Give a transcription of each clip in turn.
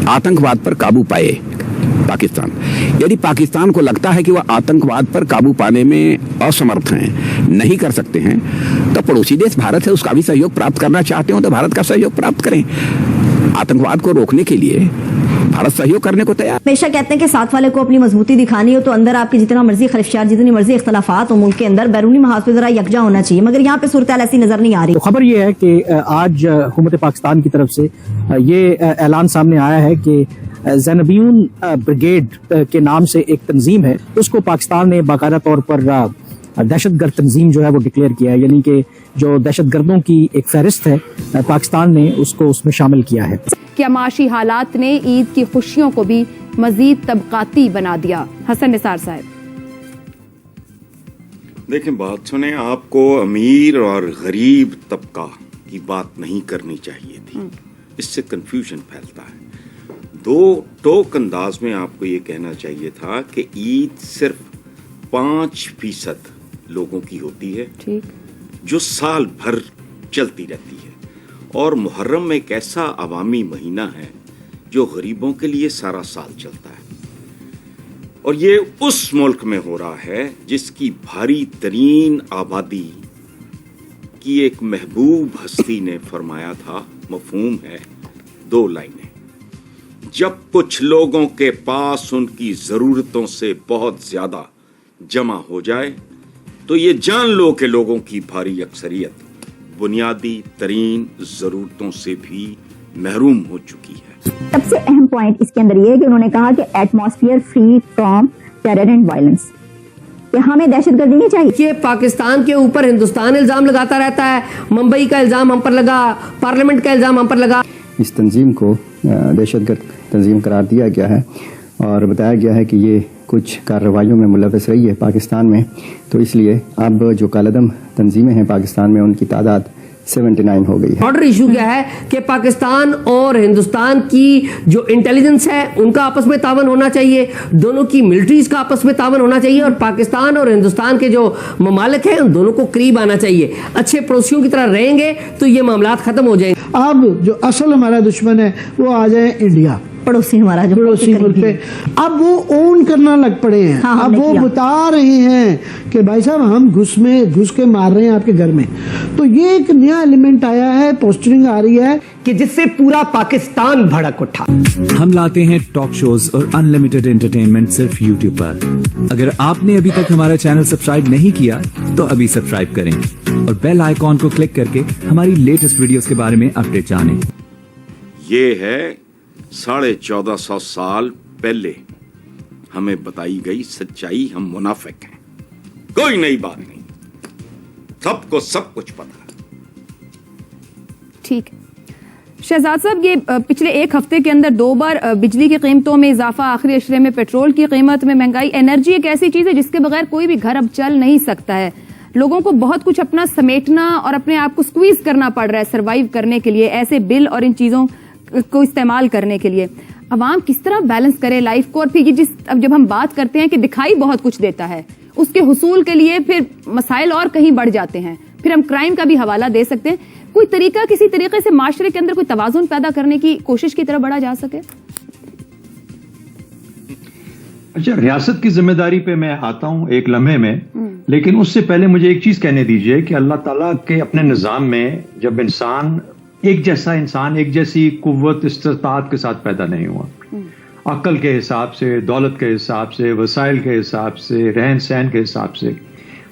आतंकवाद पर काबू पाए पाकिस्तान। यदि पाकिस्तान को लगता है कि वह आतंकवाद पर काबू पाने में असमर्थ हैं, नहीं कर सकते हैं, तो पड़ोसी देश भारत है उसका भी सहयोग प्राप्त करना चाहते हो तो भारत का सहयोग प्राप्त करें। आतंकवाद को रोकने के लिए भारत सहयोग करने को तैयार। हमेशा कहते हैं कि साथ वाले को अपनी मजबूती दिखानी हो तो अंदर आपके जितना मर्जी खलिफियात, जितनी मर्जी इख्तलाफात हो मुल्क के अंदर, बैरूनी महाज पे जरा यकजा होना चाहिए, मगर यहाँ पे सूरत ऐसी नजर नहीं आ रही। तो खबर ये है कि आज हुकूमत पाकिस्तान की तरफ से ये ऐलान सामने आया है कि ज़ैनबीन ब्रिगेड के नाम से एक तंजीम है, उसको पाकिस्तान ने बाकायदा तौर पर दहशतगर्द तंजीम जो है वो डिक्लेयर किया है, यानी कि जो दहशतगर्दों की एक फहरिस्त है पाकिस्तान ने उसको उसमें शामिल किया है। क्या माशी हालात ने ईद की खुशियों को भी मजीद तबकाती बना दिया? हसन निसार साहब। देखें, बात सुने, आपको अमीर और गरीब तबका की बात नहीं करनी चाहिए थी, इससे कंफ्यूजन फैलता है। दो टोक अंदाज में आपको ये कहना चाहिए था कि ईद सिर्फ 5% लोगों की होती है, ठीक, जो साल भर चलती रहती है, और मुहर्रम एक ऐसा अवामी महीना है जो गरीबों के लिए सारा साल चलता है। और ये उस मुल्क में हो रहा है जिसकी भारी तरीन आबादी की एक महबूब हस्ती ने फरमाया था, मफहूम है 2 लाइनें, जब कुछ लोगों के पास उनकी जरूरतों से बहुत ज्यादा जमा हो जाए तो ये जान लो कि लोगों की भारी अक्सरियत बुनियादी तरीन जरूरतों से भी महरूम हो चुकी है। सबसे अहम पॉइंट इसके अंदर ये है कि उन्होंने कहा कि atmosphere free from terror and violence, कि हमें दहशतगर्दी नहीं चाहिए। कि पाकिस्तान के ऊपर हिंदुस्तान इल्जाम लगाता रहता है, मुंबई का इल्जाम हम पर लगा, पार्लियामेंट का इल्जाम हम पर लगा। इस तंजीम को दहशतगर्द तंजीम करार दिया गया है और बताया गया है कि ये कुछ कार्रवाइयों में मुलव्वस रही है पाकिस्तान में, तो इसलिए अब जो कालदम तंजीमें हैं पाकिस्तान में उनकी तादाद 79 हो गई है। बॉर्डर इशू क्या है कि पाकिस्तान और हिंदुस्तान की जो इंटेलिजेंस है उनका आपस में तावन होना चाहिए, दोनों की मिलिट्रीज का आपस में तावन होना चाहिए, और पाकिस्तान और हिंदुस्तान के जो ममालिक हैं उन दोनों को करीब आना चाहिए। अच्छे पड़ोसियों की तरह रहेंगे तो ये मामलात खत्म हो जाएंगे। अब जो असल हमारा दुश्मन है वो आ जाए इंडिया, पड़ोसी हमारा जो पड़ोसी मुल्क पे, अब वो ओन करना लग पड़े हैं। हाँ, अब वो बता रहे हैं कि भाई साहब हम घुस के मार रहे हैं आपके घर में। तो ये एक नया एलिमेंट आया है, पोस्टरिंग आ रही है कि जिससे पूरा पाकिस्तान भड़क उठा। हम लाते हैं टॉक शोज और अनलिमिटेड एंटरटेनमेंट सिर्फ YouTube पर। अगर आपने अभी तक हमारा चैनल सब्सक्राइब नहीं किया तो अभी सब्सक्राइब करें और बेल आइकॉन को क्लिक करके हमारी लेटेस्ट वीडियोस के बारे में अपडेट जानें। ये है 1450 साल पहले हमें बताई गई सच्चाई, हम मुनाफिक हैं, कोई नई बात नहीं, सबको सब कुछ पता है। ठीक, शहजाद साहब, ये पिछले एक हफ्ते के अंदर 2 बार बिजली की कीमतों में इजाफा, आखिरी अशरे में पेट्रोल की कीमत में महंगाई। एनर्जी एक ऐसी चीज है जिसके बगैर कोई भी घर अब चल नहीं सकता है। लोगों को बहुत कुछ अपना समेटना और अपने आप को स्क्वीज करना पड़ रहा है सर्वाइव करने के लिए, ऐसे बिल और इन चीजों को इस्तेमाल करने के लिए। अवाम किस तरह बैलेंस करे लाइफ को? और फिर अब जब हम बात करते हैं कि दिखाई बहुत कुछ देता है, उसके हुसूल के लिए फिर मसाइल और कहीं बढ़ जाते हैं, फिर हम क्राइम का भी हवाला दे सकते हैं। कोई तरीका, किसी तरीके से माशरे के अंदर कोई तवाजुन पैदा करने की कोशिश की तरफ बढ़ा जा सके? अच्छा, रियासत की जिम्मेदारी पे मैं आता हूं एक लम्हे में, लेकिन उससे पहले मुझे एक चीज कहने दीजिए कि अल्लाह ताला के अपने निजाम में जब इंसान एक जैसी कुव्वत इस्तात के साथ पैदा नहीं हुआ, अक्ल के हिसाब से, दौलत के हिसाब से, वसाइल के हिसाब से, रहन सहन के हिसाब से,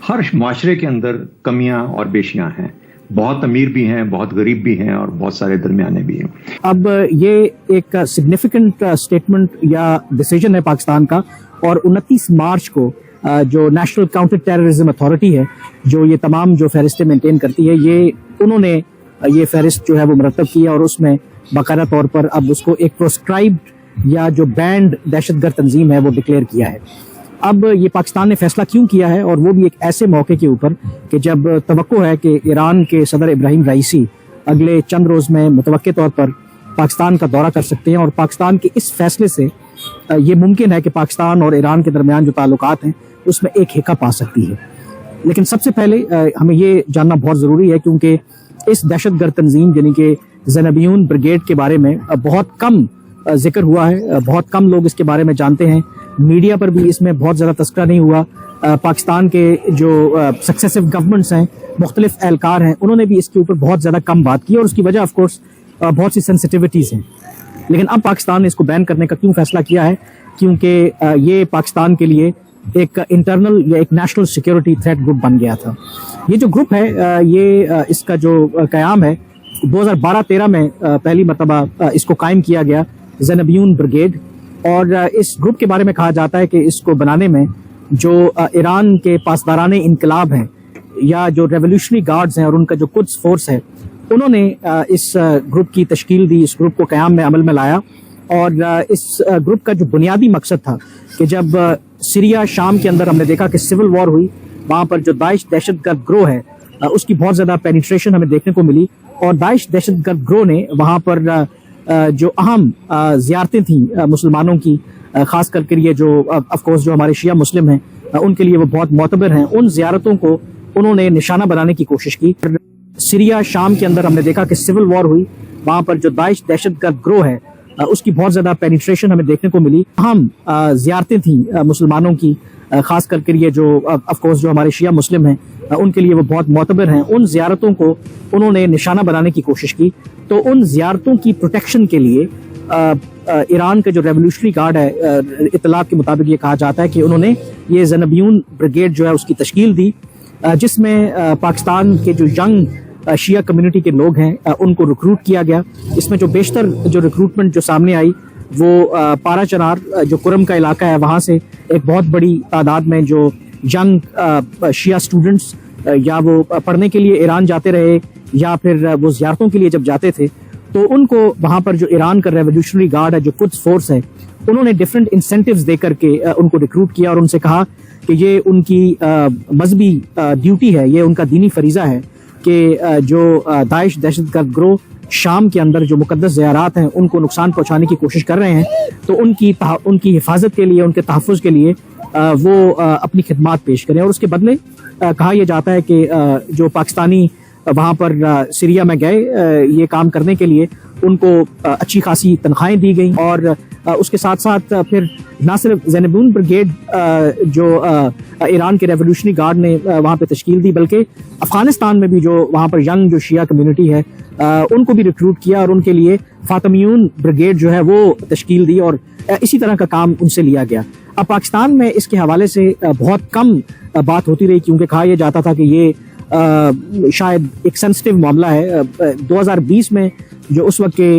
हर माशरे के अंदर कमियां और बेशियां हैं। बहुत अमीर भी हैं, बहुत गरीब भी हैं और बहुत सारे दरमियाने भी हैं। अब ये एक सिग्निफिकेंट स्टेटमेंट या डिसीजन है पाकिस्तान का, और 29 मार्च को जो नेशनल काउंटर टेररिज्म अथॉरिटी है जो ये तमाम जो फहरिस्तें मेंटेन करती है, ये उन्होंने ये फहरिस्त जो है वो मरतब किया और उसमें बाकायदा तौर पर अब उसको एक प्रोस्क्राइब्ड या जो बैंड दहशतगर्द तंजीम है वो डिक्लेयर किया है। अब ये पाकिस्तान ने फैसला क्यों किया है, और वो भी एक ऐसे मौके के ऊपर कि जब तवक्को है कि ईरान के सदर इब्राहिम राइसी अगले चंद रोज में मुतवक्के तौर पर पाकिस्तान का दौरा कर सकते हैं, और पाकिस्तान के इस फैसले से ये मुमकिन है कि पाकिस्तान और ईरान के दरमियान जो ताल्लुकात हैं उसमें एक हिकअप आ सकती है। लेकिन सबसे पहले हमें ये जानना बहुत ज़रूरी है, क्योंकि इस दहशतगर्द तंजीम यानी कि ज़ैनबीन ब्रिगेड के बारे में बहुत कम ذکر ہوا ہے بہت کم لوگ اس کے بارے میں جانتے ہیں. میڈیا پر بھی اس میں بہت زیادہ تذکرہ نہیں ہوا. پاکستان کے جو سکسیسو گورنمنٹس ہیں, مختلف اہلکار ہیں, انہوں نے بھی اس کے اوپر بہت زیادہ کم بات کی, اور اس کی وجہ آف کورس بہت سی سینسٹیوٹیز ہیں. لیکن اب پاکستان نے اس کو بین کرنے کا کیوں فیصلہ کیا ہے؟ کیونکہ یہ پاکستان کے لیے ایک انٹرنل یا ایک نیشنل سیکیورٹی تھریٹ گروپ بن گیا تھا. یہ جو گروپ ہے یہ اس کا جو قیام ہے 2012-13 میں پہلی مرتبہ اس کو قائم کیا گیا, زینبیون بریگیڈ. اور اس گروپ کے بارے میں کہا جاتا ہے کہ اس کو بنانے میں جو ایران کے پاسداران انقلاب ہیں یا جو ریولیوشنری گارڈز ہیں اور ان کا جو قدس فورس ہے, انہوں نے اس گروپ کی تشکیل دی, اس گروپ کو قیام میں عمل میں لایا. اور اس گروپ کا جو بنیادی مقصد تھا کہ جب سیریا شام کے اندر ہم نے دیکھا کہ سول وار ہوئی, وہاں پر جو داعش دہشت گرد گروہ ہے اس کی بہت زیادہ پینیٹریشن ہمیں دیکھنے کو ملی, اور داعش دہشت گرد گروہ نے وہاں پر جو اہم زیارتیں تھیں مسلمانوں کی, خاص کر کے یہ جو آف کورس جو ہمارے شیعہ مسلم ہیں ان کے لیے وہ بہت معتبر ہیں, ان زیارتوں کو انہوں نے نشانہ بنانے کی کوشش کی. سیریا شام کے اندر ہم نے دیکھا کہ سول وار ہوئی, وہاں پر جو داعش دہشت گرد گروہ ہے اس کی بہت زیادہ پینیٹریشن ہمیں دیکھنے کو ملی. اہم زیارتیں تھیں مسلمانوں کی, خاص کر کے یہ جو آف کورس جو ہمارے شیعہ مسلم ہیں ان کے لیے وہ بہت معتبر ہیں, ان زیارتوں کو انہوں نے نشانہ بنانے کی کوشش کی. تو ان زیارتوں کی پروٹیکشن کے لیے ایران کا جو ریولیوشنری گارڈ ہے, اطلاعات کے مطابق یہ کہا جاتا ہے کہ انہوں نے یہ زینبیون بریگیڈ جو ہے اس کی تشکیل دی, جس میں پاکستان کے جو ینگ شیعہ کمیونٹی کے لوگ ہیں ان کو ریکروٹ کیا گیا. اس میں جو بیشتر جو ریکروٹمنٹ جو سامنے آئی وہ پارا چنار جو کرم کا علاقہ ہے وہاں سے ایک بہت بڑی تعداد میں جو ینگ شیعہ اسٹوڈنٹس یا وہ پڑھنے کے لیے ایران جاتے رہے یا پھر وہ زیارتوں کے لیے جب جاتے تھے تو ان کو وہاں پر جو ایران کا ریولیوشنری گارڈ ہے, جو قدس فورس ہے, انہوں نے ڈفرینٹ انسینٹیوز دے کر کے ان کو ریکروٹ کیا اور ان سے کہا کہ یہ ان کی مذہبی ڈیوٹی ہے, یہ ان کا دینی فریضہ ہے کہ جو داعش دہشت گرد گروہ شام کے اندر جو مقدس زیارات ہیں ان کو نقصان پہنچانے کی کوشش کر رہے ہیں, تو ان کی حفاظت کے لیے, ان کے تحفظ کے لیے وہ اپنی خدمات پیش کریں. اور اس کے بدلے کہا یہ جاتا ہے کہ جو پاکستانی وہاں پر سیریا میں گئے یہ کام کرنے کے لیے ان کو اچھی خاصی تنخواہیں دی گئیں. اور اس کے ساتھ ساتھ پھر نہ صرف زینبیون بریگیڈ جو ایران کے ریولیوشنری گارڈ نے وہاں پہ تشکیل دی, بلکہ افغانستان میں بھی جو وہاں پر ینگ جو شیعہ کمیونٹی ہے ان کو بھی ریکروٹ کیا اور ان کے لیے فاطمیون بریگیڈ جو ہے وہ تشکیل دی, اور اسی طرح کا کام ان سے لیا گیا. اب پاکستان میں اس کے حوالے سے بہت کم بات ہوتی رہی, کیونکہ کہا یہ جاتا تھا کہ یہ شاید ایک سینسٹیو معاملہ ہے. 2020 میں جو اس وقت کے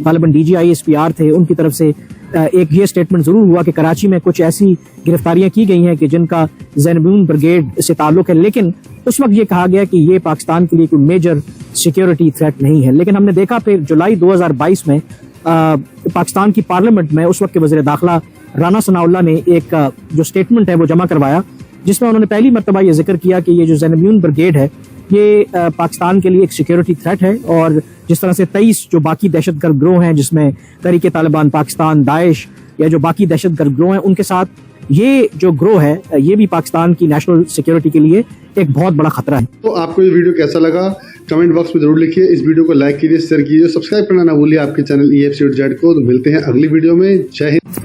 غالباً D G I S P R تھے, ان کی طرف سے ایک یہ اسٹیٹمنٹ ضرور ہوا کہ کراچی میں کچھ ایسی گرفتاریاں کی گئی ہیں کہ جن کا زینبیون بریگیڈ سے تعلق ہے, لیکن اس وقت یہ کہا گیا کہ یہ پاکستان کے لیے کوئی میجر سیکیورٹی تھریٹ نہیں ہے. لیکن ہم نے دیکھا پھر جولائی 2022 میں پاکستان کی پارلیمنٹ میں اس وقت کے وزیر داخلہ رانا ثناء اللہ نے ایک جو اسٹیٹمنٹ ہے وہ جمع کروایا, جس میں انہوں نے پہلی مرتبہ یہ ذکر کیا کہ یہ جو زینبیون بریگیڈ ہے یہ پاکستان کے لیے ایک سیکیورٹی تھریٹ ہے, اور جس طرح سے 23 جو باقی دہشت گرد گروہ ہیں جس میں تحریک طالبان پاکستان, داعش یا جو باقی دہشت گرد گروہ ہیں, ان کے ساتھ یہ جو گروہ ہے یہ بھی پاکستان کی نیشنل سیکیورٹی کے لیے ایک بہت بڑا خطرہ ہے. تو آپ کو یہ ویڈیو کیسا لگا کمنٹ باکس میں ضرور لکھیے. اس ویڈیو کو لائک کیجیے, شیئر کیجیے, سبسکرائب کرنا نہ بھولیے آپ کے چینل EFC.Z کو. تو ملتے ہیں اگلی ویڈیو میں. جے ہند.